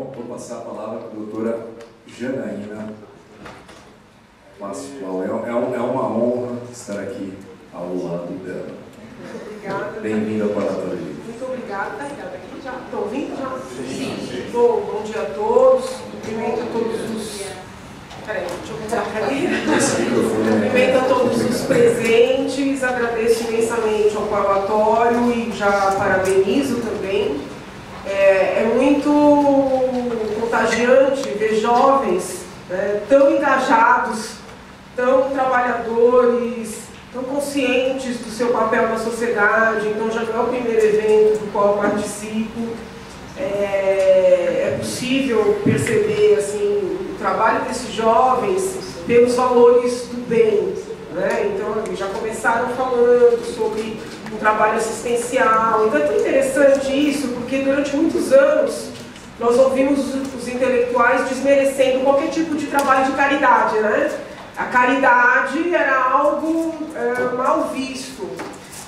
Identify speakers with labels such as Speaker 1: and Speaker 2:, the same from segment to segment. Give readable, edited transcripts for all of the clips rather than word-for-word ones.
Speaker 1: Então, vou passar a palavra para a doutora Janaína Pascoal. É uma honra estar aqui ao lado dela.
Speaker 2: Obrigada.
Speaker 1: Bem-vinda ao Palatório.
Speaker 2: Muito obrigada. Já estão ouvindo? Já? Sim. Bom dia a todos. Cumprimento a todos os... Peraí, deixa eu mudar a cadeira. Cumprimento a todos os presentes. Agradeço imensamente ao Palatório e já parabenizo também. É muito contagiante ver jovens tão engajados, tão trabalhadores, tão conscientes do seu papel na sociedade. Então já não é o primeiro evento do qual eu participo. É possível perceber assim, o trabalho desses jovens pelos valores do bem, né? Então já começaram falando sobre um trabalho assistencial. Então é tão interessante isso, porque durante muitos anos nós ouvimos os intelectuais desmerecendo qualquer tipo de trabalho de caridade, né? A caridade era algo mal visto.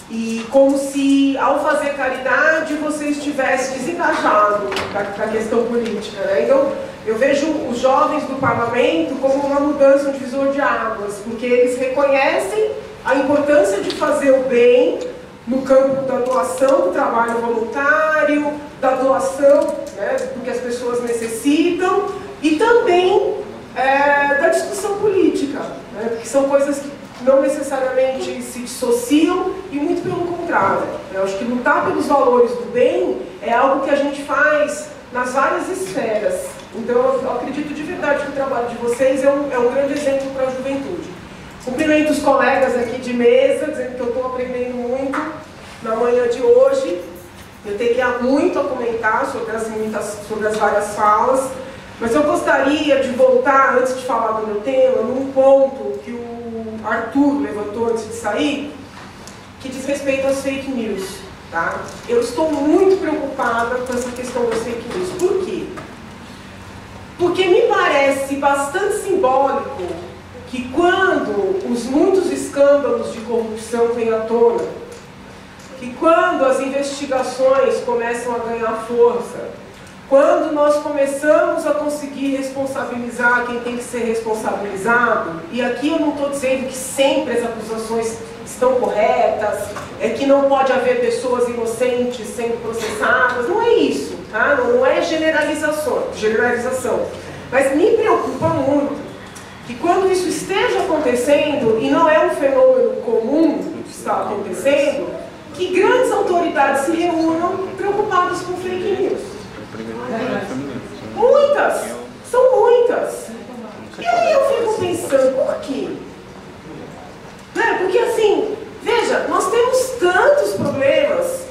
Speaker 2: E como se, ao fazer caridade, você estivesse desengajado da questão política, né? Então, eu vejo os jovens do parlamento como uma mudança, um divisor de águas, porque eles reconhecem a importância de fazer o bem no campo da doação do trabalho voluntário, da doação, né, do que as pessoas necessitam, e também da discussão política, né, porque são coisas que não necessariamente se dissociam e muito pelo contrário. Eu acho que lutar pelos valores do bem é algo que a gente faz nas várias esferas. Então eu acredito de verdade que o trabalho de vocês é um grande exemplo para a juventude. Cumprimento os colegas aqui de mesa, dizendo que eu estou aprendendo muito na manhã de hoje. Eu teria muito a comentar sobre as várias falas, mas eu gostaria de voltar, antes de falar do meu tema, num ponto que o Arthur levantou antes de sair, que diz respeito às fake news. Tá? Eu estou muito preocupada com essa questão das fake news. Por quê? Porque me parece bastante simbólico que quando os muitos escândalos de corrupção vêm à tona, que quando as investigações começam a ganhar força, quando nós começamos a conseguir responsabilizar quem tem que ser responsabilizado, e aqui eu não estou dizendo que sempre as acusações estão corretas, que não pode haver pessoas inocentes sendo processadas, não é isso, tá? Não é generalização, mas me preocupa muito que quando isso esteja acontecendo, e não é um fenômeno comum que está acontecendo, que grandes autoridades se reúnam preocupadas com fake news. Muitas! São muitas! E aí eu fico pensando, por quê? Né? Porque assim, veja, nós temos tantos problemas,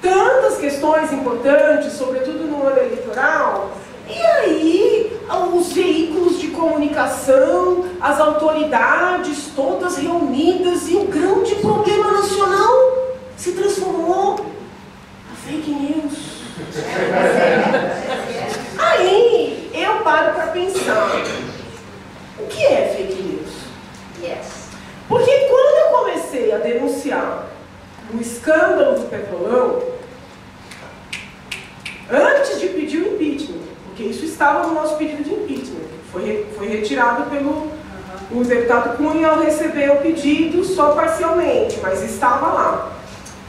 Speaker 2: tantas questões importantes, sobretudo no ano eleitoral, e aí os veículos de comunicação, as autoridades todas reunidas, e o grande problema nacional se transformou na fake news. Aí eu paro para pensar, o que é fake news? Porque quando eu comecei a denunciar o escândalo do Petrolão, antes de pedir o impeachment, porque isso estava no nosso pedido de impeachment, foi retirado pelo o deputado Cunha ao receber o pedido só parcialmente, mas estava lá.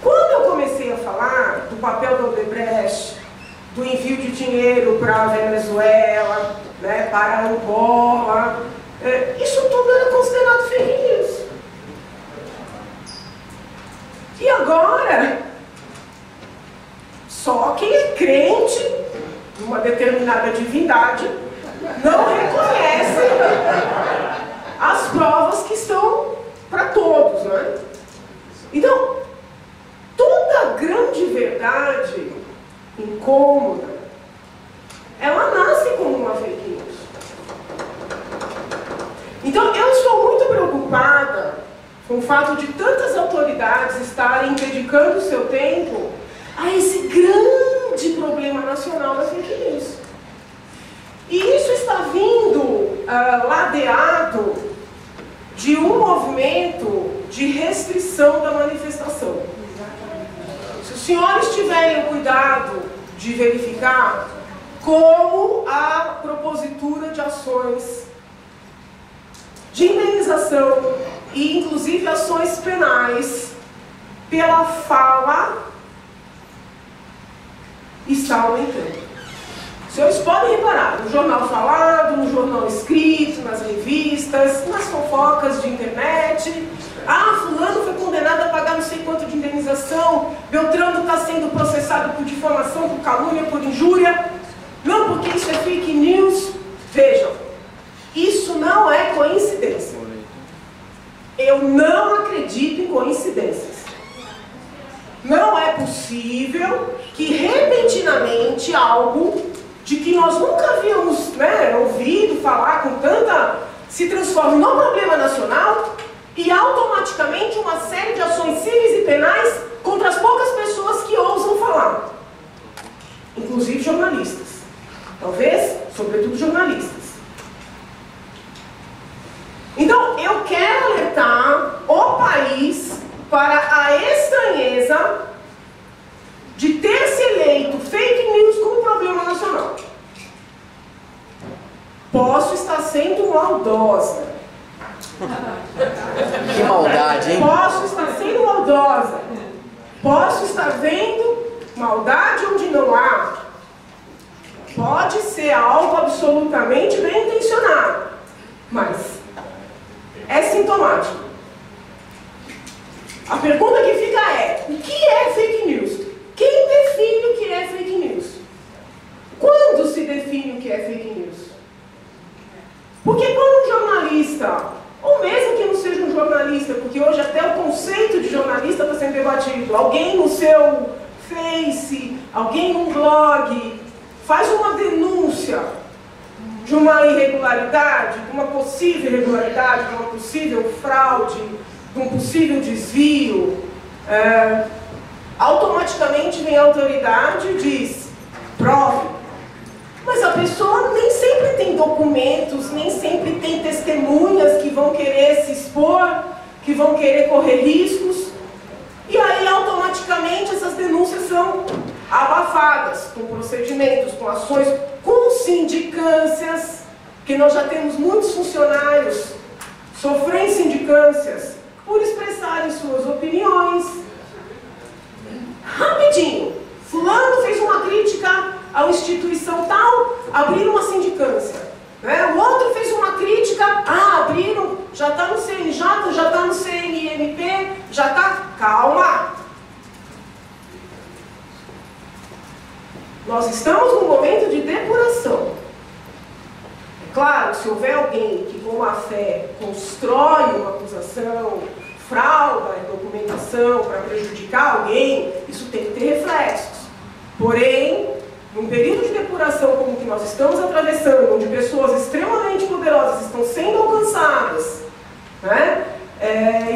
Speaker 2: Quando eu comecei a falar do papel do Odebrecht, do envio de dinheiro para a Venezuela, né, para Angola, isso tudo era considerado fake news. E agora, só quem é crente numa determinada divindade não reconhece as provas que estão para todos, né? Então, toda grande verdade incômoda, ela nasce como uma fake news. Então, eu estou muito preocupada com o fato de tantas autoridades estarem dedicando o seu tempo a esse grande problema nacional da fake news. E isso está vindo ladeado de um movimento de restrição da manifestação. Se os senhores tiverem o cuidado de verificar, como a propositura de ações de indenização e inclusive ações penais pela fala está aumentando. Os senhores podem reparar, no jornal falado, no jornal escrito, nas revistas, nas fofocas de internet. Ah, fulano foi condenado a pagar não sei quanto de indenização, Beltrano está sendo processado por difamação, por calúnia, por injúria. Não, porque isso é fake news. Vejam, isso não é coincidência. Eu não acredito em coincidências. Não é possível que repentinamente algo de que nós nunca havíamos ouvido falar com tanta... se transforme num problema nacional e automaticamente uma série de ações civis e penais contra as poucas pessoas que ousam falar. Inclusive jornalistas. Talvez, sobretudo jornalistas. Então, eu quero alertar o país para a estranheza de ter se eleito fake news como problema nacional. Posso estar sendo maldosa.
Speaker 3: Que maldade, hein?
Speaker 2: Posso estar sendo maldosa. Posso estar vendo maldade onde não há. Pode ser algo absolutamente bem intencionado, mas é sintomático. A pergunta que fica é: o que é fake news? Quem define o que é fake news? Quando se define o que é fake news? Porque quando um jornalista, ou mesmo que não seja um jornalista, porque hoje até o conceito de jornalista está sendo debatido, alguém no seu Face, alguém num blog, faz uma denúncia de uma irregularidade, de uma possível irregularidade, de uma possível fraude, de um possível desvio, automaticamente vem a autoridade e diz: prove. Mas a pessoa nem sempre tem documentos, nem sempre tem testemunhas que vão querer se expor, que vão querer correr riscos. E aí, automaticamente, essas denúncias são abafadas, com procedimentos, com ações, com sindicâncias, que nós já temos muitos funcionários sofrendo sindicâncias por expressarem suas opiniões. Rapidinho, fulano fez uma crítica à instituição tal, abriram uma sindicância. O outro fez uma crítica, abriram, já está no CNJ, já está no CNMP, já está... Calma! Nós estamos num momento de depuração. É claro, se houver alguém que com má fé constrói uma acusação, frauda em documentação para prejudicar alguém, isso tem que ter reflexos. Porém, num período de depuração como o que nós estamos atravessando, onde pessoas extremamente poderosas estão sendo alcançadas,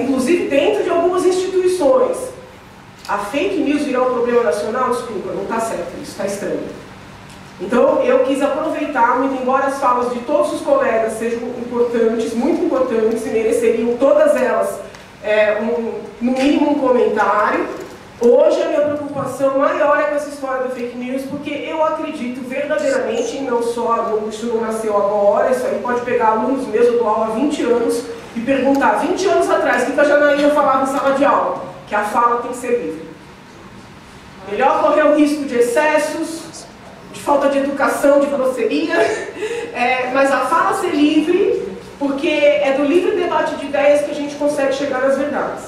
Speaker 2: inclusive dentro de algumas instituições, a fake news virar um problema nacional, desculpa, não está certo, isso está estranho. Então, eu quis aproveitar, muito embora as falas de todos os colegas sejam importantes, muito importantes, e mereceriam todas elas, no mínimo um comentário. Hoje a minha preocupação maior é com essa história da fake news, porque eu acredito verdadeiramente, não só, isso não nasceu agora, isso aí pode pegar alunos meus, eu dou aula há 20 anos, e perguntar, 20 anos atrás, o que a Janaína falava em sala de aula? Que a fala tem que ser livre. Melhor correr o risco de excessos, de falta de educação, de grosseria, mas a fala ser livre, porque é do livre debate de ideias que a gente consegue chegar às verdades.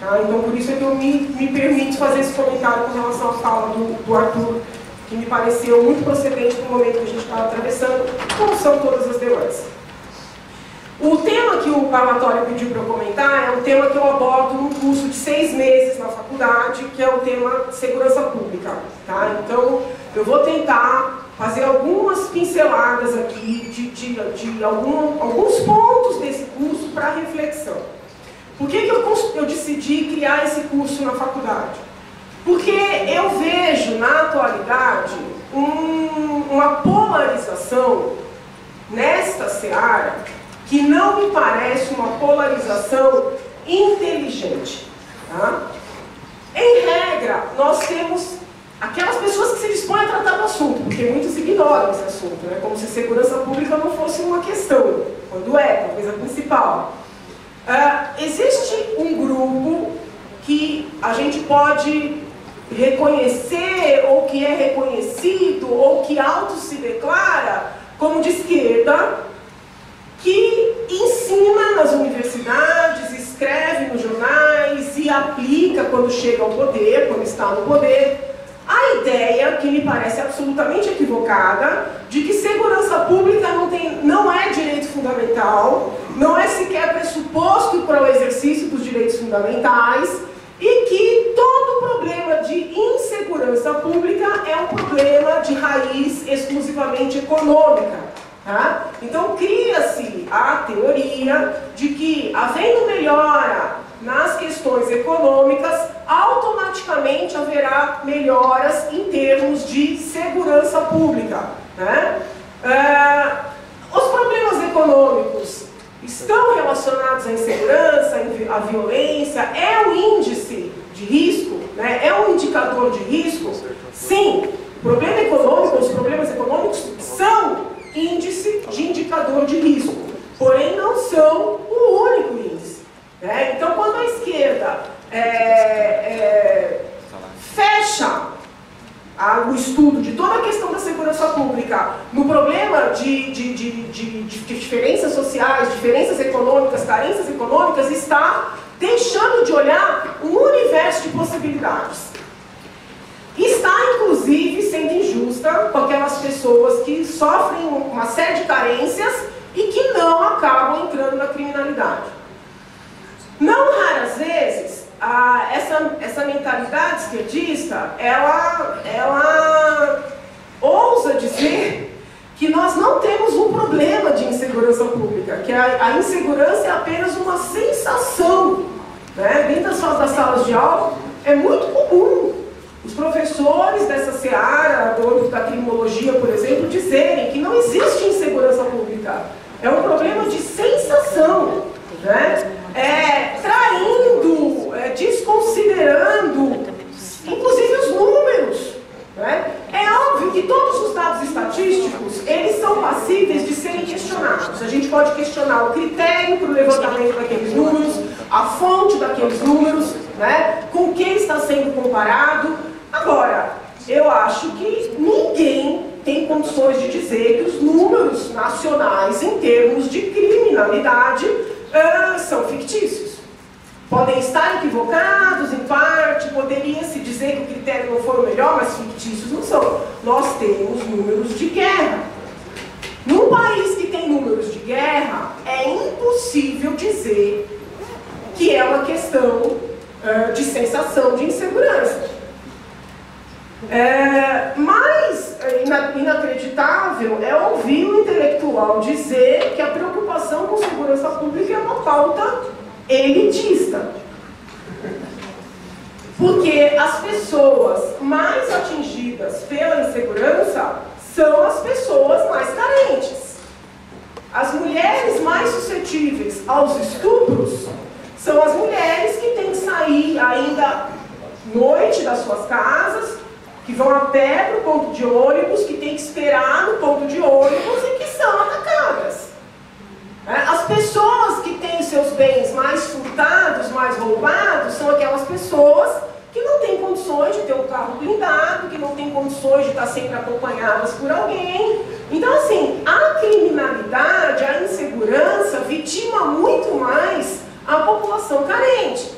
Speaker 2: Tá? Então, por isso é que eu me permito fazer esse comentário com relação à fala do Arthur, que me pareceu muito procedente no momento que a gente estava atravessando, como são todas as demais. O tema que o Palmatório pediu para eu comentar é um tema que eu abordo num curso de 6 meses na faculdade, que é o tema segurança pública. Tá? Então, eu vou tentar fazer algumas pinceladas aqui de alguns pontos desse curso para reflexão. Por que eu decidi criar esse curso na faculdade? Porque eu vejo, na atualidade, uma polarização nesta seara que não me parece uma polarização inteligente. Tá? Em regra, nós temos aquelas pessoas que se dispõem a tratar do assunto, porque muitos ignoram esse assunto, né? Como se segurança pública não fosse uma questão, quando é, talvez a principal. Existe um grupo que a gente pode reconhecer, ou que é reconhecido, ou que auto se declara como de esquerda, que ensina nas universidades, escreve nos jornais e aplica quando chega ao poder, quando está no poder, a ideia, que me parece absolutamente equivocada, de que segurança pública não é direito fundamental, não é sequer pressuposto para o exercício dos direitos fundamentais, e que todo problema de insegurança pública é um problema de raiz exclusivamente econômica. Tá? Então cria-se a teoria de que, havendo melhora nas questões econômicas, automaticamente haverá melhoras em termos de segurança pública. Né? Os problemas econômicos estão relacionados à insegurança, à violência, é um índice de risco, né? É um indicador de risco? Sim, os problemas econômicos são índice de indicador de risco, porém não são o único índice. Né? Então, quando a esquerda fecha o estudo de toda a questão da segurança pública no problema de diferenças sociais, diferenças econômicas, carências econômicas, está deixando de olhar um universo de possibilidades. Está, inclusive, sendo injusta com aquelas pessoas que sofrem uma série de carências e que não acabam entrando na criminalidade. Não raras vezes, essa mentalidade esquerdista, ela ousa dizer que nós não temos um problema de insegurança pública, que a insegurança é apenas uma sensação. Né? Dentro das salas de aula, é muito comum os professores dessa seara, do âmbito da criminologia, por exemplo, dizerem que não existe insegurança pública. É um problema de sensação, né? Traindo, desconsiderando, inclusive os números. Né? É óbvio que todos os dados estatísticos, eles são passíveis de serem questionados. A gente pode questionar o critério para o levantamento daqueles números, a fonte daqueles números, né? Com quem está sendo comparado. Agora, eu acho que ninguém tem condições de dizer que os números nacionais em termos de criminalidade são fictícios. Podem estar equivocados em parte, poderia-se dizer que o critério não foi o melhor, mas fictícios não são. Nós temos números de guerra. Num país que tem números de guerra, é impossível dizer que é uma questão de sensação de insegurança. Mais inacreditável é ouvir um intelectual dizer que a preocupação com segurança pública é uma pauta elitista. Porque as pessoas mais atingidas pela insegurança são as pessoas mais carentes. As mulheres mais suscetíveis aos estupros são as mulheres que têm que sair ainda noite das suas casas, que vão a pé para o ponto de ônibus, que têm que esperar no ponto de ônibus e que são atacadas. As pessoas que têm seus bens mais furtados, mais roubados, são aquelas pessoas que não têm condições de ter um carro blindado, que não têm condições de estar sempre acompanhadas por alguém. Então, assim, a criminalidade, a insegurança vitima muito mais a população carente.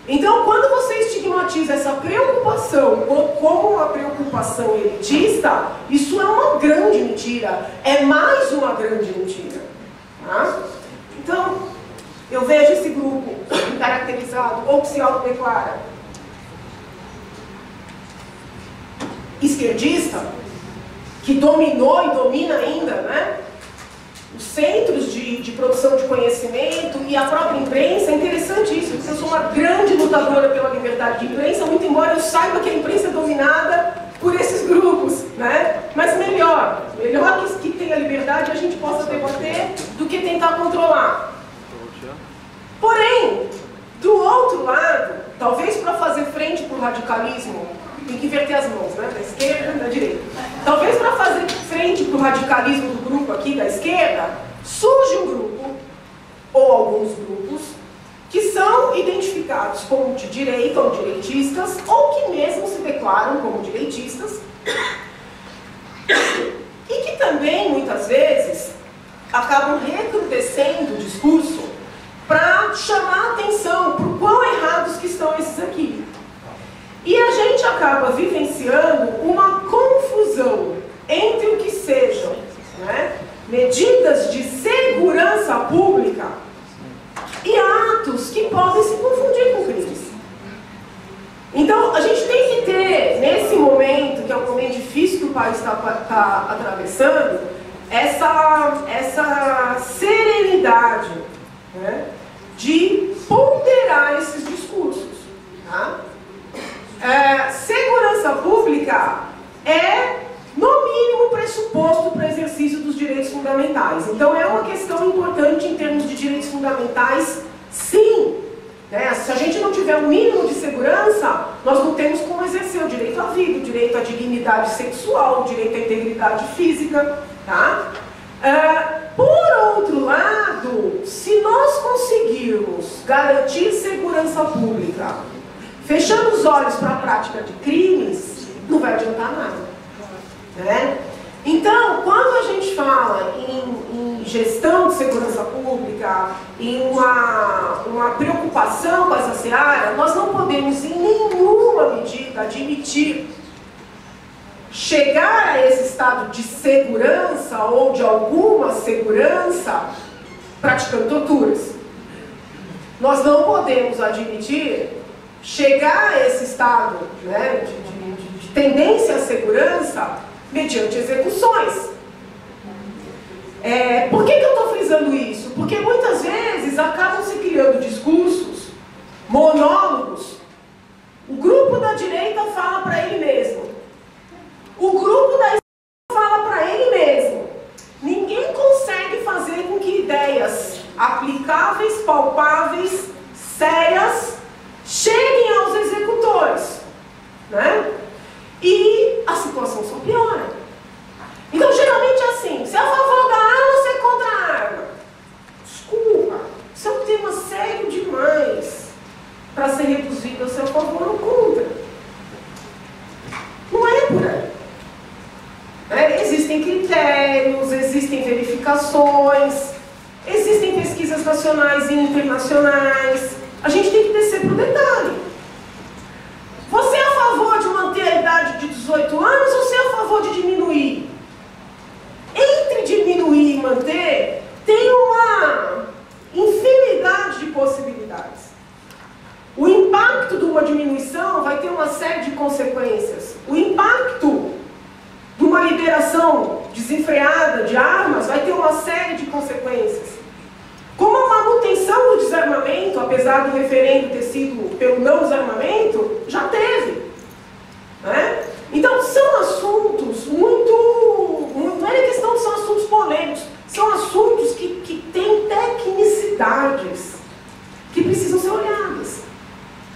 Speaker 2: Então, quando você estigmatiza essa preocupação como uma preocupação elitista, isso é uma grande mentira, é mais uma grande mentira. Tá? Então, eu vejo esse grupo caracterizado ou que se autodeclara esquerdista, que dominou e domina ainda, né? Os centros de produção de conhecimento e a própria imprensa. É interessante isso, porque eu sou uma grande lutadora pela liberdade de imprensa, muito embora eu saiba que a imprensa é dominada por esses grupos, né? Mas melhor que tenha liberdade a gente possa debater do que tentar controlar. Porém, do outro lado talvez para fazer frente para o radicalismo, tem que inverter as mãos, né? Da esquerda e da direita. Talvez para fazer frente para o radicalismo do grupo aqui da esquerda, surge um grupo, ou alguns grupos, que são identificados como de direita ou direitistas, ou que mesmo se declaram como direitistas, e que também, muitas vezes, acabam recrudescendo o discurso para chamar a atenção para o quão errados que estão esses aqui. E a gente acaba vivenciando uma confusão entre o que sejam, né, medidas de segurança pública e atos que podem se confundir com crimes. Então, a gente tem que ter, nesse momento, que é um momento difícil que o país está atravessando, essa serenidade, né, de ponderar esses discursos. Tá? Segurança pública é, no mínimo, pressuposto para o exercício dos direitos fundamentais. Então, é uma questão importante em termos de direitos fundamentais, sim. Né? Se a gente não tiver um mínimo de segurança, nós não temos como exercer o direito à vida, o direito à dignidade sexual, o direito à integridade física. Tá? Por outro lado, se nós conseguirmos garantir segurança pública, fechando os olhos para a prática de crimes, não vai adiantar nada. Né? Então, quando a gente fala em gestão de segurança pública, em uma preocupação com essa seara, nós não podemos em nenhuma medida admitir chegar a esse estado de segurança ou de alguma segurança praticando torturas. Nós não podemos admitir chegar a esse estado, né, de tendência à segurança mediante execuções. Por que eu estou frisando isso? Porque muitas vezes acabam se criando discursos, monólogos. O grupo da direita fala para ele mesmo. O grupo da esquerda fala para ele mesmo. Ninguém consegue fazer com que ideias aplicáveis, palpáveis, sérias, cheguem aos executores. Né? E a situação só piora. Então, geralmente é assim: você é a favor da arma ou você é contra a arma? Desculpa, isso é um tema sério demais para ser reduzido a ser a favor ou contra. Não é por aí. Existem critérios, existem verificações, existem pesquisas nacionais e internacionais. A gente tem que descer para o detalhe. Você é a favor de manter a idade de 18 anos ou você é a favor de diminuir? Entre diminuir e manter, tem uma infinidade de possibilidades. O impacto de uma diminuição vai ter uma série de consequências. O impacto de uma liberação desenfreada de armas vai ter uma série de consequências. Como a manutenção do desarmamento, apesar do referendo ter sido pelo não desarmamento, já teve. Né? Então, são assuntos não é questão de são assuntos polêmicos, são assuntos que têm tecnicidades que precisam ser olhadas.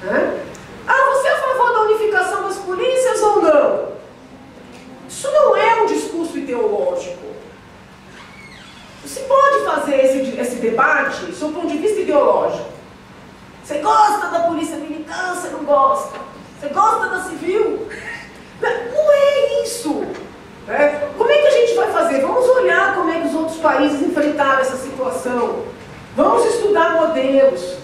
Speaker 2: Né? Você é a favor da unificação das polícias ou não? Isso não é um discurso ideológico. Você pode fazer esse debate sob o ponto de vista ideológico. Você gosta da polícia militar, você não gosta? Você gosta da civil? Não é isso. Como é que a gente vai fazer? Vamos olhar como é que os outros países enfrentaram essa situação. Vamos estudar modelos.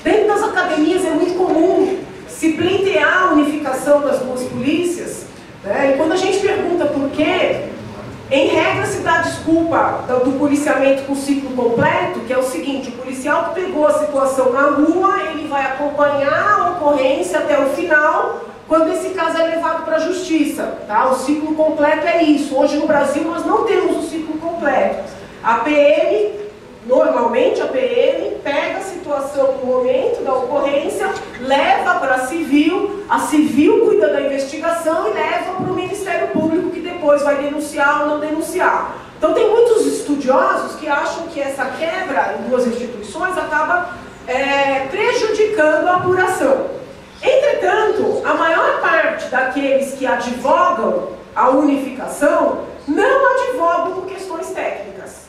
Speaker 2: Dentro das academias é muito comum se pleitear a unificação das duas polícias. E quando a gente pergunta por quê, em regra se dá desculpa do policiamento com ciclo completo, que é o seguinte: o policial que pegou a situação na rua, ele vai acompanhar a ocorrência até o final, quando esse caso é levado para a justiça. Tá? O ciclo completo é isso. Hoje no Brasil nós não temos o ciclo completo. A PM, normalmente a PM, pega a situação no momento da ocorrência, leva para a civil cuida da investigação e leva para o Ministério Público, que depois vai denunciar ou não denunciar. Então tem muitos estudiosos que acham que essa quebra em duas instituições acaba prejudicando a apuração. Entretanto, a maior parte daqueles que advogam a unificação não advogam por questões técnicas,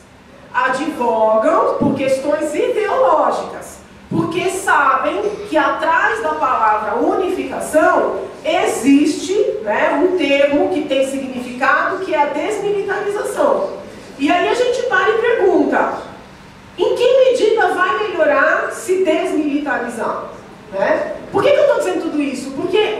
Speaker 2: advogam por questões ideológicas, porque sabem que atrás da palavra unificação existe, né, um termo que tem significado, que é a desmilitarização. E aí a gente para e pergunta, em que medida vai melhorar se desmilitarizar? Né? Por que eu estou dizendo tudo isso? Porque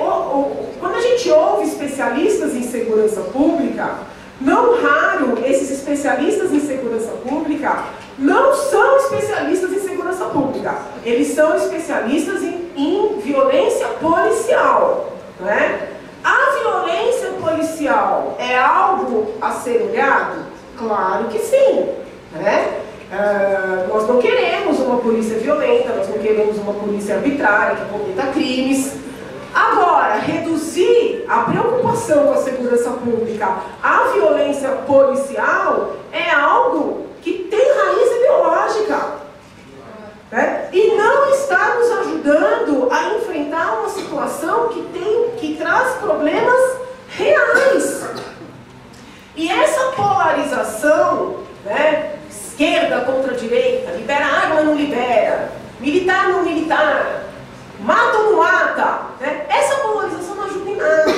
Speaker 2: quando a gente ouve especialistas em segurança pública, não raro esses especialistas em segurança pública não são especialistas em segurança pública, eles são especialistas em violência policial. Né? A violência policial é algo a ser olhado? Claro que sim. Né? Nós não queremos uma polícia violenta, nós não queremos uma polícia arbitrária que cometa crimes. Agora, reduzir a preocupação com a segurança pública à violência policial é algo que tem raiz ideológica, né? E não está nos ajudando a enfrentar uma situação que traz problemas reais. E essa polarização, né, esquerda contra direita, libera arma, não libera, militar, não militar, mata ou não mata, né? Essa polarização não ajuda em nada.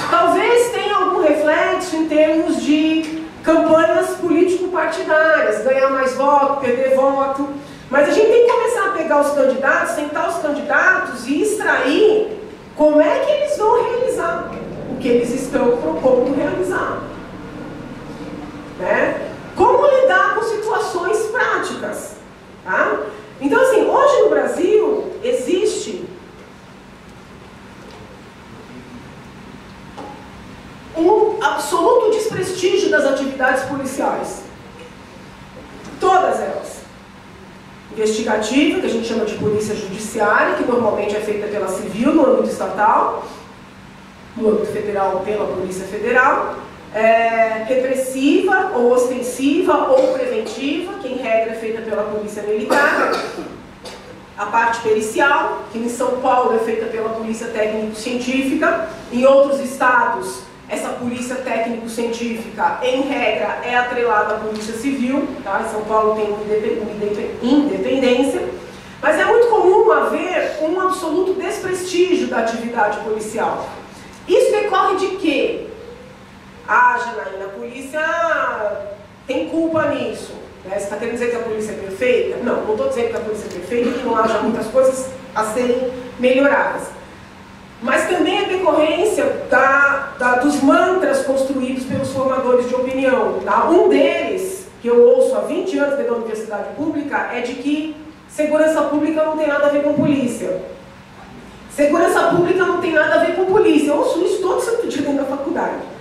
Speaker 2: Talvez tenha algum reflexo em termos de campanhas político-partidárias, ganhar mais voto, perder voto, mas a gente tem que começar a pegar os candidatos, sentar os candidatos e extrair como é que eles vão realizar o que eles estão propondo realizar. Né? Como lidar com situações práticas. Tá? Então, assim, hoje no Brasil existe um absoluto desprestígio das atividades policiais. Todas elas. Investigativa, que a gente chama de polícia judiciária, que normalmente é feita pela civil no âmbito estatal, no âmbito federal pela Polícia Federal. Repressiva, ou ostensiva, ou preventiva, que em regra é feita pela Polícia Militar. A parte pericial, que em São Paulo é feita pela Polícia Técnico-Científica. Em outros estados, essa Polícia Técnico-Científica, em regra, é atrelada à Polícia Civil. Tá? Em São Paulo tem uma independência. Mas é muito comum haver um absoluto desprestígio da atividade policial. Isso decorre de quê? Janaína, a polícia tem culpa nisso. Né? Você está querendo dizer que a polícia é perfeita? Não, não estou dizendo que a polícia é perfeita e que não haja muitas coisas a serem melhoradas. Mas também é decorrência dos mantras construídos pelos formadores de opinião. Tá? Um deles, que eu ouço há 20 anos dentro da universidade pública, é de que segurança pública não tem nada a ver com polícia. Segurança pública não tem nada a ver com polícia. Eu ouço isso todo santo dia dentro da faculdade.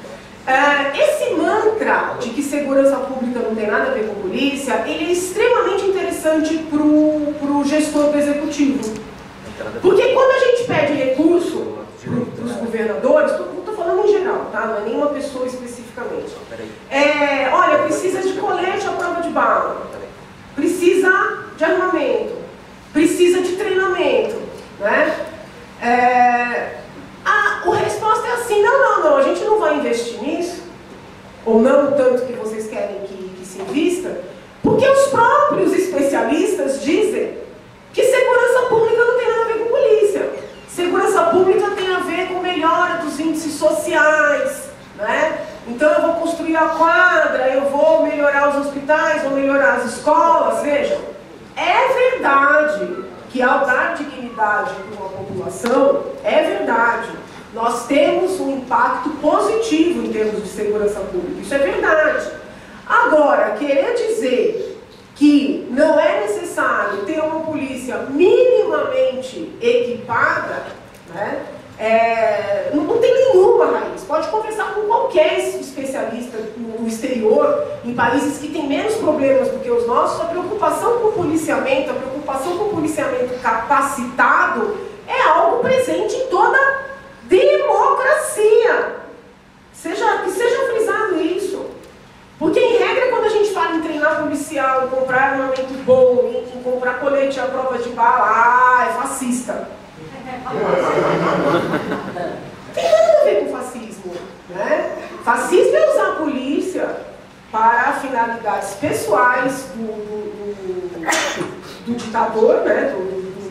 Speaker 2: Esse mantra de que segurança pública não tem nada a ver com polícia, ele é extremamente interessante para o gestor do executivo. Porque quando a gente pede recurso para os governadores, estou falando em geral, tá? Não é nenhuma pessoa especificamente. Olha, precisa de colete à prova de bala, precisa de armamento, precisa de treinamento, né? A resposta é assim, não, a gente não vai investir nisso, ou não tanto que vocês querem que se invista, porque os próprios especialistas dizem que segurança pública não tem nada a ver com polícia. Segurança pública tem a ver com melhora dos índices sociais, né? Então eu vou construir a quadra, eu vou melhorar os hospitais, vou melhorar as escolas. Vejam, é verdade que ao dar dignidade para uma população, é verdade, nós temos um impacto positivo em termos de segurança pública, isso é verdade. Agora, querer dizer que não é necessário ter uma polícia minimamente equipada, né, não tem nenhuma raiz. Pode conversar com qualquer especialista no exterior, em países que têm menos problemas do que os nossos. A preocupação com o policiamento, a preocupação com o policiamento capacitado é algo presente em toda democracia. Que seja frisado isso. Porque, em regra, quando a gente fala em treinar policial, em comprar armamento bom, em comprar colete à prova de fala, é fascista. Não tem nada a ver com fascismo, né? Fascismo é usar a polícia para finalidades pessoais do ditador, né?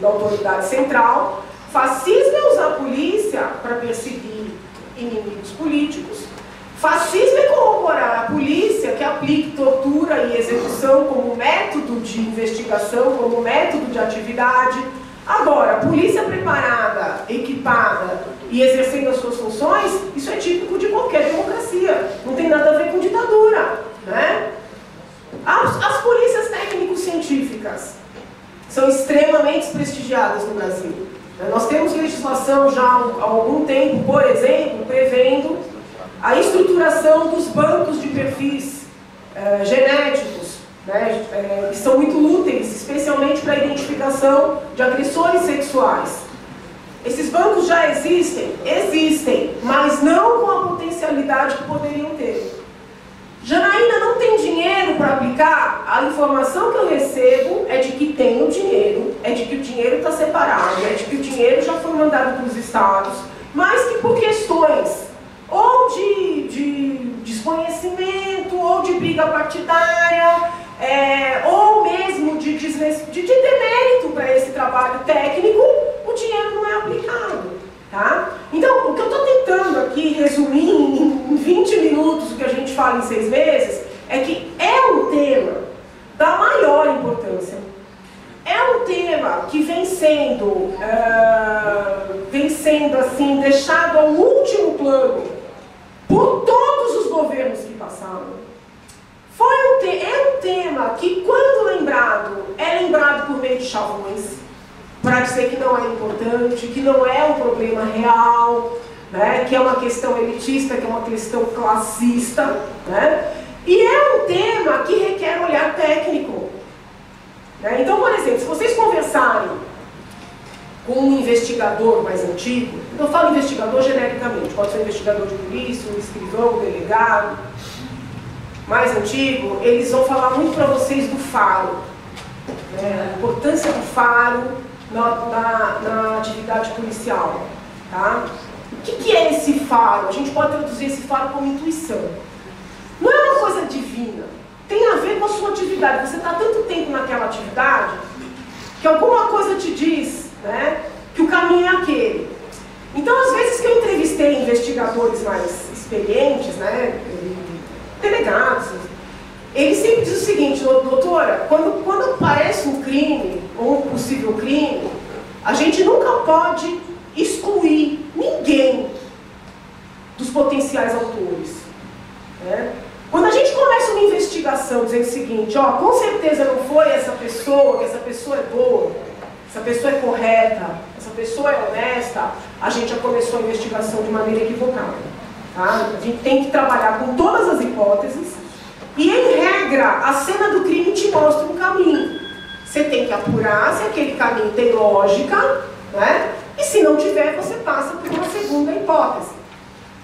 Speaker 2: Da autoridade central. Fascismo é usar a polícia para perseguir inimigos políticos. Fascismo é corroborar a polícia que aplique tortura e execução como método de investigação, como método de atividade. Agora, a polícia preparada, equipada e exercendo as suas funções, isso é típico de qualquer democracia. Não tem nada a ver com ditadura, né? As polícias técnico-científicas são extremamente prestigiadas no Brasil. Nós temos legislação já há algum tempo, por exemplo, prevendo a estruturação dos bancos de perfis genéticos, né, que são muito úteis, especialmente para a identificação de agressores sexuais. Esses bancos já existem? Existem, mas não com a potencialidade que poderiam ter. Janaína não tem dinheiro para aplicar? A informação que eu recebo é de que tem o dinheiro, é de que o dinheiro está separado, é de que o dinheiro já foi mandado para os estados, mas que por questões ou de desconhecimento, ou de briga partidária, ou mesmo de demérito para esse trabalho técnico, o dinheiro não é aplicado. Tá? Então, o que eu estou tentando aqui resumir em 20 minutos o que a gente fala em 6 meses, é que é um tema da maior importância. É um tema que vem sendo assim, deixado ao último plano por todos os governos que passaram. É um tema que, quando lembrado, é lembrado por meio de chavões, para dizer que não é importante, que não é um problema real, né, que é uma questão elitista, que é uma questão classista, né, e é um tema que requer olhar técnico. Né? Então, por exemplo, se vocês conversarem com um investigador mais antigo, eu falo investigador genericamente, pode ser um investigador de polícia, um escrivão, um delegado, mais antigo, eles vão falar muito para vocês do faro, né, a importância do faro na atividade policial. Tá? O que é esse faro? A gente pode traduzir esse faro como intuição. Não é uma coisa divina, tem a ver com a sua atividade. Você está tanto tempo naquela atividade que alguma coisa te diz, né, que o caminho é aquele. Então, às vezes que eu entrevistei investigadores mais experientes, né, delegados, eles sempre dizem o seguinte: doutora, quando aparece um crime, ou um possível crime, a gente nunca pode excluir ninguém dos potenciais autores. Né? Quando a gente começa uma investigação dizendo o seguinte, ó, com certeza não foi essa pessoa, que essa pessoa é boa, essa pessoa é correta, essa pessoa é honesta, a gente já começou a investigação de maneira equivocada. Tá? A gente tem que trabalhar com todas as hipóteses e, em regra, a cena do crime te mostra um caminho. Você tem que apurar se aquele caminho tem lógica, né? E se não tiver, você passa por uma segunda hipótese.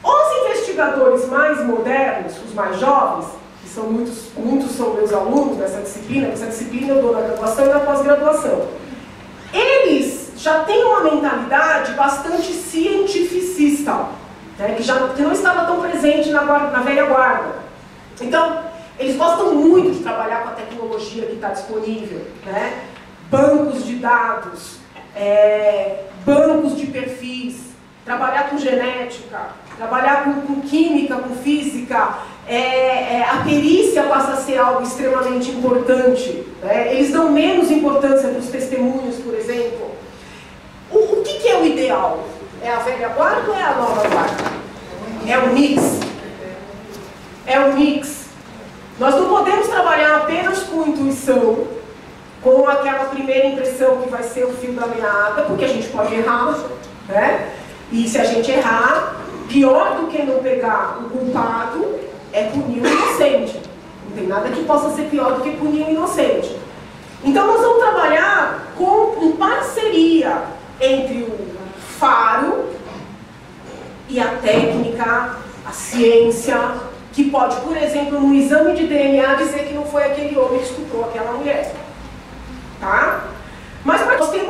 Speaker 2: Os investigadores mais modernos, os mais jovens, que são muitos são meus alunos nessa disciplina, essa disciplina eu dou na graduação e na pós-graduação, eles já têm uma mentalidade bastante cientificista, né, que não estava tão presente na velha guarda. Então, eles gostam muito de trabalhar com a tecnologia que está disponível, né? Bancos de dados, bancos de perfis, trabalhar com genética, trabalhar com química, com física. A perícia passa a ser algo extremamente importante. Né? Eles dão menos importância para os testemunhos, por exemplo. O que é o ideal? É a velha guarda ou é a nova guarda? É o mix. É o mix. Nós não podemos trabalhar apenas com intuição, com aquela primeira impressão que vai ser o fio da meada, porque a gente pode errar, né? E se a gente errar, pior do que não pegar o culpado é punir o inocente. Não tem nada que possa ser pior do que punir o inocente. Então nós vamos trabalhar em parceria entre o faro e a técnica, a ciência, que pode, por exemplo, no exame de DNA dizer que não foi aquele homem que estuprou aquela mulher. Tá? Mas nós temos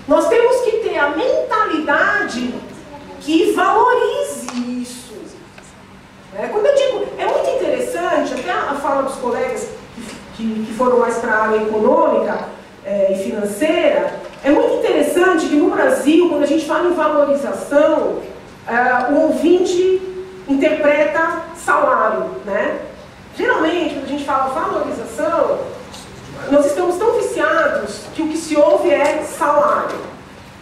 Speaker 2: Nós temos que ter a mentalidade que valorize isso. Quando eu digo, é muito interessante, até a fala dos colegas que foram mais para a área econômica e financeira, é muito interessante que no Brasil, quando a gente fala em valorização, o ouvinte interpreta salário, né? Geralmente, quando a gente fala valorização, nós estamos tão viciados que o que se ouve é salário.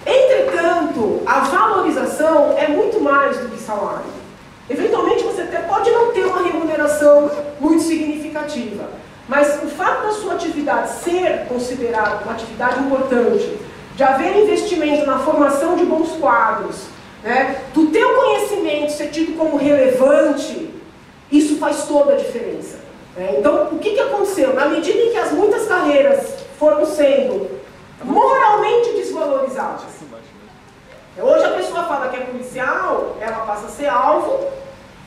Speaker 2: Entretanto, a valorização é muito mais do que salário. Eventualmente, você até pode não ter uma remuneração muito significativa, mas o fato da sua atividade ser considerada uma atividade importante, de haver investimento na formação de bons quadros, né, do teu conhecimento ser tido como relevante, isso faz toda a diferença. Então, o que aconteceu? Na medida em que muitas carreiras foram sendo moralmente desvalorizadas, hoje a pessoa fala que é policial, ela passa a ser alvo,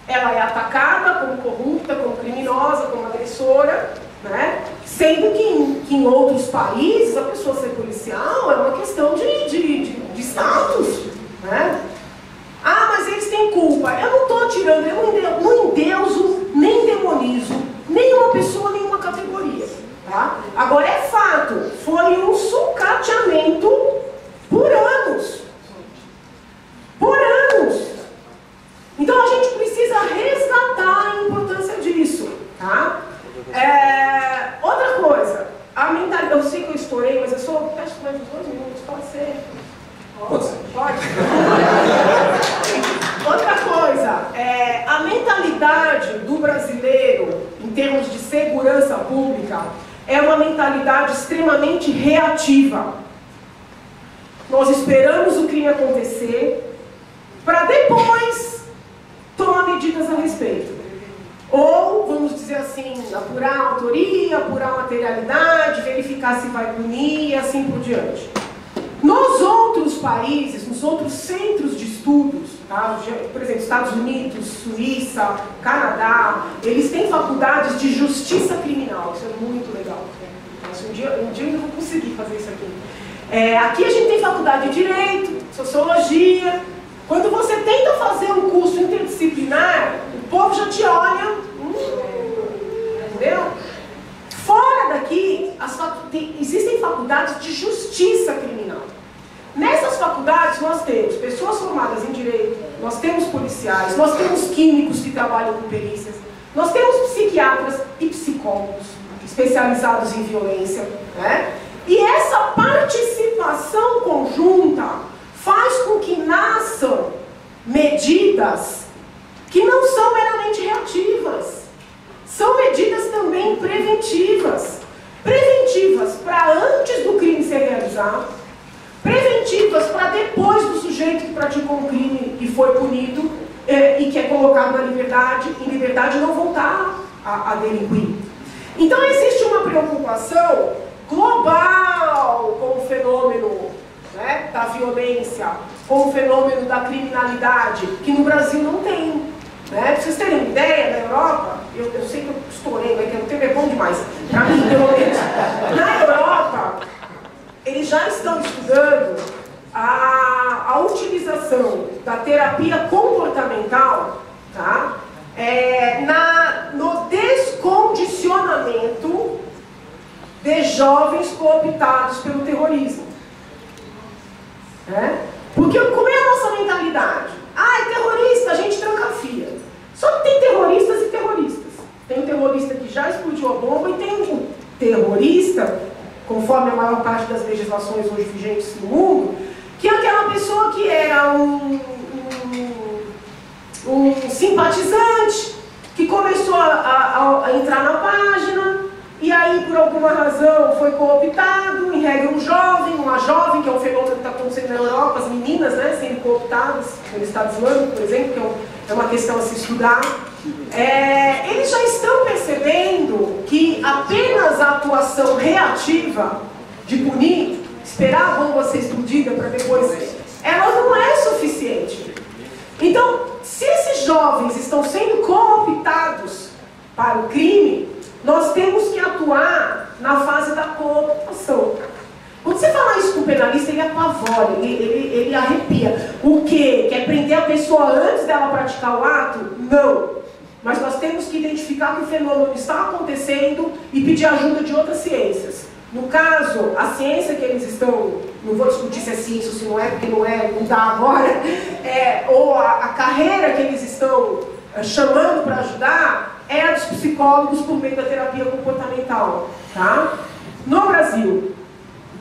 Speaker 2: ela é atacada como corrupta, como criminosa, como agressora, né? Sendo que em outros países a pessoa ser policial é uma questão de status, né? Ah, mas eles têm culpa. Eu não estou tirando, eu não endeuso, nem demonizo nenhuma pessoa, nenhuma categoria. Tá? Agora é fato, foi um sucateamento por anos. Por anos. Então a gente precisa resgatar a importância disso. Tá? Outra coisa, a mentalidade. Eu sei que eu estourei, mas eu sou. Peço mais uns 2 minutos, pode ser?
Speaker 1: Pode ser.
Speaker 2: Pode. Outra coisa, a mentalidade do brasileiro, em termos de segurança pública, é uma mentalidade extremamente reativa. Nós esperamos o crime acontecer para depois tomar medidas a respeito. Ou, vamos dizer assim, apurar a autoria, apurar a materialidade, verificar se vai punir e assim por diante. Nos outros países, nos outros centros de estudos, tá? Por exemplo, Estados Unidos, Suíça, Canadá, eles têm faculdades de justiça criminal. Isso é muito legal. Um dia eu ainda vou conseguir fazer isso aqui. Aqui a gente tem faculdade de Direito, Sociologia. Quando você tenta fazer um curso interdisciplinar, o povo já te olha, entendeu? Fora daqui, existem faculdades de justiça criminal. Nessas faculdades nós temos pessoas formadas em direito, nós temos policiais, nós temos químicos que trabalham com perícias, nós temos psiquiatras e psicólogos especializados em violência, né? E essa participação conjunta faz com que nasçam medidas que não são meramente reativas. São medidas também preventivas. Preventivas para antes do crime ser realizado, preventivas para depois do sujeito que praticou um crime e foi punido e que é colocado na liberdade, em liberdade não voltar a delinquir. Então existe uma preocupação global com o fenômeno, né, da violência, com o fenômeno da criminalidade, que no Brasil não tem. Né? Para vocês terem uma ideia, na Europa, eu sei que eu estourei, mas o tempo é bom demais, para mim, pelo menos. Na Europa, eles já estão estudando a utilização da terapia comportamental, tá? No descondicionamento de jovens cooptados pelo terrorismo. Porque como é a nossa mentalidade? Ah, é terrorista, a gente tranca a fia. Só que tem terroristas e terroristas. Tem um terrorista que já explodiu a bomba e tem um terrorista, conforme a maior parte das legislações hoje vigentes no mundo, que é aquela pessoa que era um simpatizante, que começou a entrar na página, e aí por alguma razão foi cooptado, em regra uma jovem, que é um fenômeno que está acontecendo na Europa, as meninas, né, sendo cooptadas no Estado Islâmico, por exemplo, que é uma questão a se estudar. Eles já estão percebendo que apenas a atuação reativa de punir, esperar a bomba ser explodida para depois, ela não é suficiente. Então, se esses jovens estão sendo cooptados para o crime, nós temos que atuar na fase da cooptação. Quando você fala isso com o penalista, ele apavora. fora, ele arrepia. O quê? Quer prender a pessoa antes dela praticar o ato? Não. Mas nós temos que identificar que o fenômeno está acontecendo e pedir ajuda de outras ciências. No caso, a ciência que eles estão, não vou discutir se é ciência ou se não é, porque não é, não dá agora, ou a carreira que eles estão chamando para ajudar é a dos psicólogos por meio da terapia comportamental. Tá? No Brasil,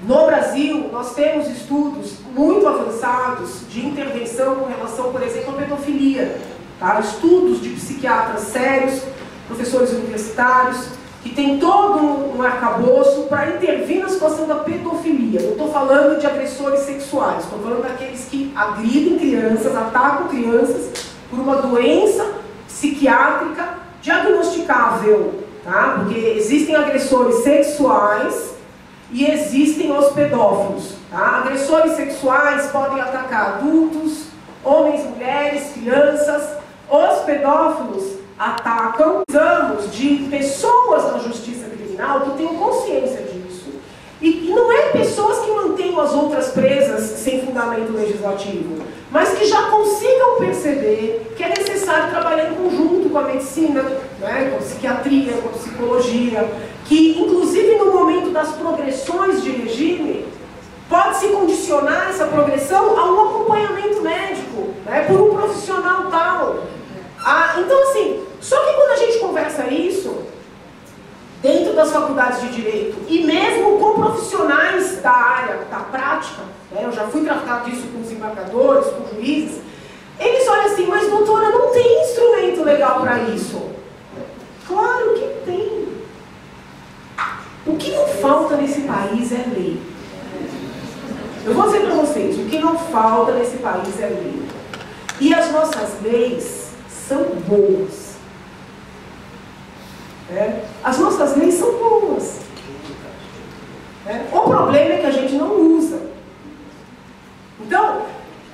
Speaker 2: nós temos estudos muito avançados de intervenção com relação, por exemplo, à pedofilia. Tá? Estudos de psiquiatras sérios, professores universitários, que tem todo um arcabouço para intervir na situação da pedofilia. Não estou falando de agressores sexuais, estou falando daqueles que agridem crianças, atacam crianças por uma doença psiquiátrica diagnosticável. Tá? Porque existem agressores sexuais e existem os pedófilos. Tá? Agressores sexuais podem atacar adultos, homens, mulheres, crianças. Os pedófilos atacam. Precisamos de pessoas na justiça criminal que tenham consciência disso. E não é pessoas que mantenham as outras presas sem fundamento legislativo, mas que já consigam perceber que é necessário trabalhar em conjunto com a medicina, né, com a psiquiatria, com a psicologia, que inclusive no momento das progressões de regime, pode-se condicionar essa progressão a um acompanhamento médico, né, por um profissional tal. Então assim, só que quando a gente conversa isso, dentro das faculdades de Direito, e mesmo com profissionais da área, da prática, né, eu já fui tratar disso com desembargadores, com juízes, eles olham assim, mas doutora, não tem instrumento legal para isso. Claro que tem. O que não falta nesse país é lei. Eu vou dizer para vocês, o que não falta nesse país é lei. E as nossas leis são boas. As nossas leis são boas. O problema é que a gente não usa. Então,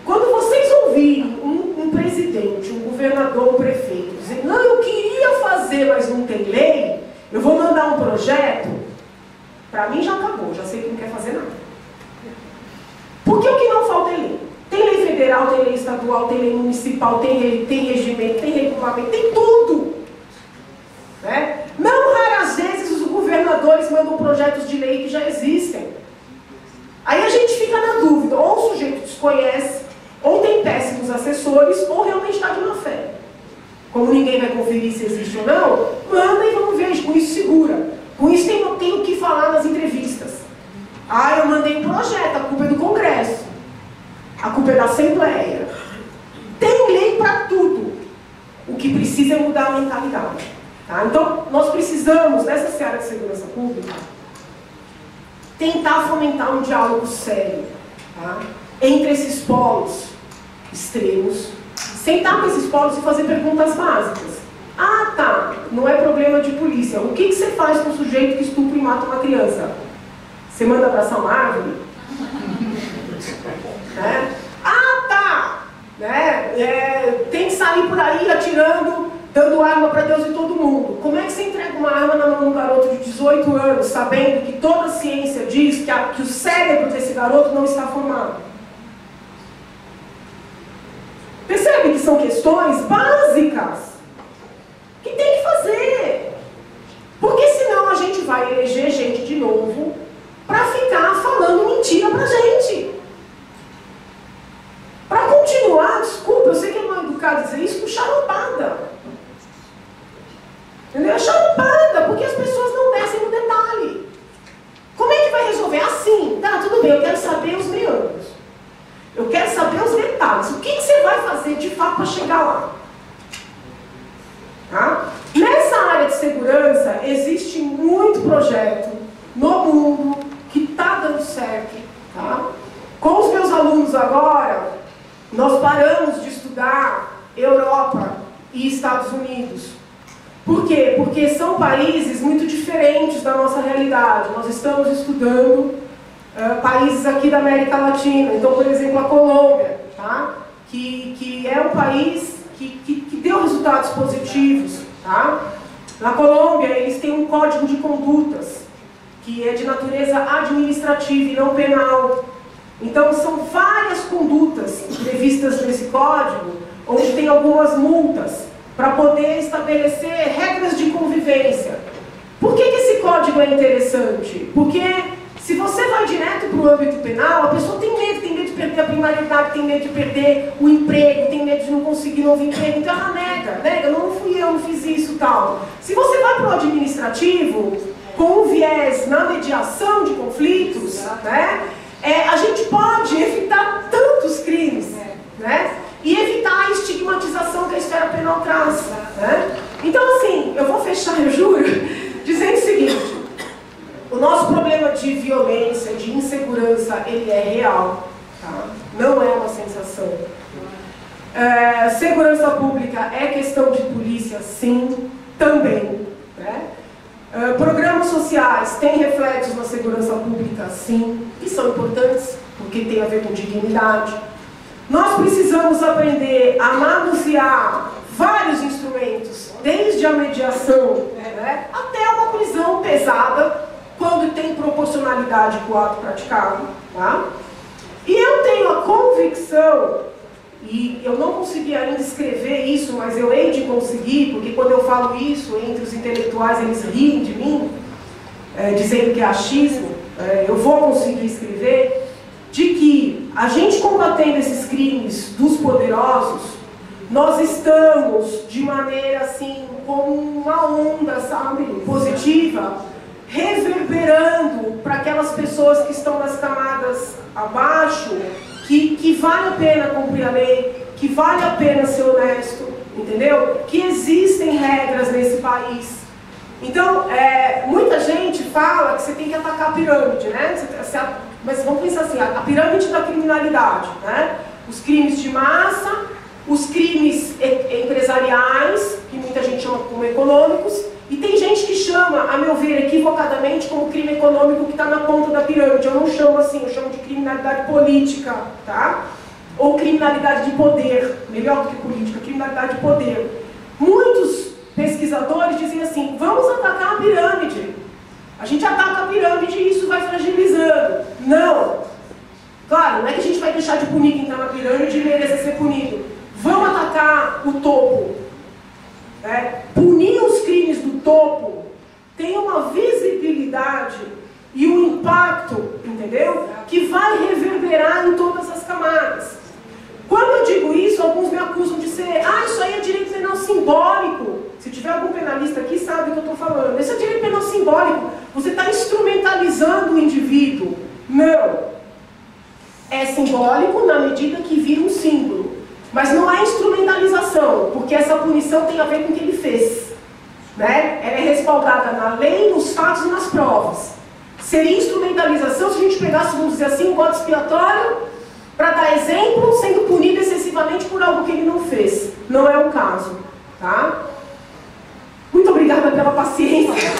Speaker 2: quando vocês ouvirem um presidente, um governador, um prefeito dizendo, não, eu queria fazer, mas não tem lei, eu vou mandar um projeto, para mim já acabou, já sei que não quer fazer nada. Porque o que não falta é lei. Tem lei federal, tem lei estadual, tem lei municipal, tem regimento, tem regulamento, tem tudo. Né? Não raras vezes os governadores mandam projetos de lei que já existem. Aí a gente fica na dúvida, ou o sujeito desconhece, ou tem péssimos assessores, ou realmente está de má fé. Como ninguém vai conferir se existe ou não, manda e vamos ver, com isso segura. Com isso tem o que falar nas entrevistas. Eu mandei um projeto, a culpa é do Congresso. A culpa é da Assembleia. Tem lei para tudo. O que precisa é mudar a mentalidade. Tá? Então, nós precisamos, nessa seara de segurança pública, tentar fomentar um diálogo sério, tá? Entre esses polos extremos. Sentar com esses polos e fazer perguntas básicas. Tá, não é problema de polícia. O que você faz com um sujeito que estupra e mata uma criança? Você manda abraçar uma árvore? Tá! Tem que sair por aí atirando, dando arma para Deus e todo mundo. Como é que você entrega uma arma na mão de um garoto de 18 anos, sabendo que toda a ciência diz que o cérebro desse garoto não está formado? Percebe que são questões básicas que tem que fazer. Porque senão a gente vai eleger gente de novo para ficar falando mentira pra gente. Para continuar, desculpa, eu sei que é mal educado dizer isso, com charupada. Entendeu? É charupada, porque as pessoas não descem no detalhe. Como é que vai resolver? Assim, tá, tudo bem, eu quero saber os meandros. Eu quero saber os detalhes. O que você vai fazer de fato para chegar lá? Tá? Nessa área de segurança, existe muito projeto no mundo que está dando certo. Tá? Com os meus alunos agora, nós paramos de estudar Europa e Estados Unidos. Por quê? Porque são países muito diferentes da nossa realidade. Nós estamos estudando países aqui da América Latina. Então, por exemplo, a Colômbia, tá? que é um país que deu resultados positivos. Tá? Na Colômbia, eles têm um código de condutas, que é de natureza administrativa e não penal. Então, são várias condutas previstas nesse código, onde tem algumas multas, para poder estabelecer regras de convivência. Por que esse código é interessante? Porque se você vai direto para o âmbito penal, a pessoa tem medo de perder a primaridade, tem medo de perder o emprego, tem medo de não conseguir novo emprego, então ela nega, não fui eu, não fiz isso e tal. Se você vai para o administrativo, com o viés na mediação de conflitos, né, a gente pode evitar tantos crimes, né, e evitar a estigmatização que a esfera penal traz. Né? Então, assim, eu vou fechar, eu juro, dizendo o seguinte: o nosso problema de violência, de insegurança, ele é real, tá? Não é uma sensação. Segurança pública é questão de polícia, sim, também. Né? Programas sociais têm reflexos na segurança pública, sim, e são importantes, porque tem a ver com dignidade. Nós precisamos aprender a manusear vários instrumentos, desde a mediação, né, até uma prisão pesada, quando tem proporcionalidade com o ato praticado. Tá? E eu tenho a convicção, e eu não consegui ainda escrever isso, mas eu hei de conseguir, porque quando eu falo isso, entre os intelectuais eles riem de mim, dizendo que é achismo, eu vou conseguir escrever, de que a gente combatendo esses crimes dos poderosos, nós estamos de maneira assim, como uma onda, sabe, positiva, reverberando para aquelas pessoas que estão nas camadas abaixo, que vale a pena cumprir a lei, que vale a pena ser honesto, entendeu? Que existem regras nesse país. Então, muita gente fala que você tem que atacar a pirâmide, né? Mas vamos pensar assim, a pirâmide da criminalidade, né? Os crimes de massa, os crimes empresariais, que muita gente chama como econômicos, e tem gente que chama, a meu ver, equivocadamente, como crime econômico que está na ponta da pirâmide. Eu não chamo assim, eu chamo de criminalidade política, tá? Ou criminalidade de poder, melhor do que política, criminalidade de poder. Muitos pesquisadores dizem assim, vamos atacar a pirâmide. A gente ataca a pirâmide e isso vai fragilizando. Não! Claro, não é que a gente vai deixar de punir quem está na pirâmide e merece ser punido. Vamos atacar o topo. Punir os crimes do topo tem uma visibilidade e um impacto, entendeu? Que vai reverberar em todas as camadas. Quando eu digo isso, alguns me acusam de ser, isso aí é direito penal simbólico. Se tiver algum penalista aqui, sabe o que eu estou falando. Esse é direito penal simbólico. Você está instrumentalizando o indivíduo. Não. É simbólico na medida que vira um símbolo. Mas não é instrumentalização, porque essa punição tem a ver com o que ele fez. Né? Ela é respaldada na lei, nos fatos e nas provas. Seria instrumentalização se a gente pegasse, vamos dizer assim, um bode expiatório para dar exemplo, sendo punido excessivamente por algo que ele não fez. Não é o caso. Tá? Muito obrigada pela paciência.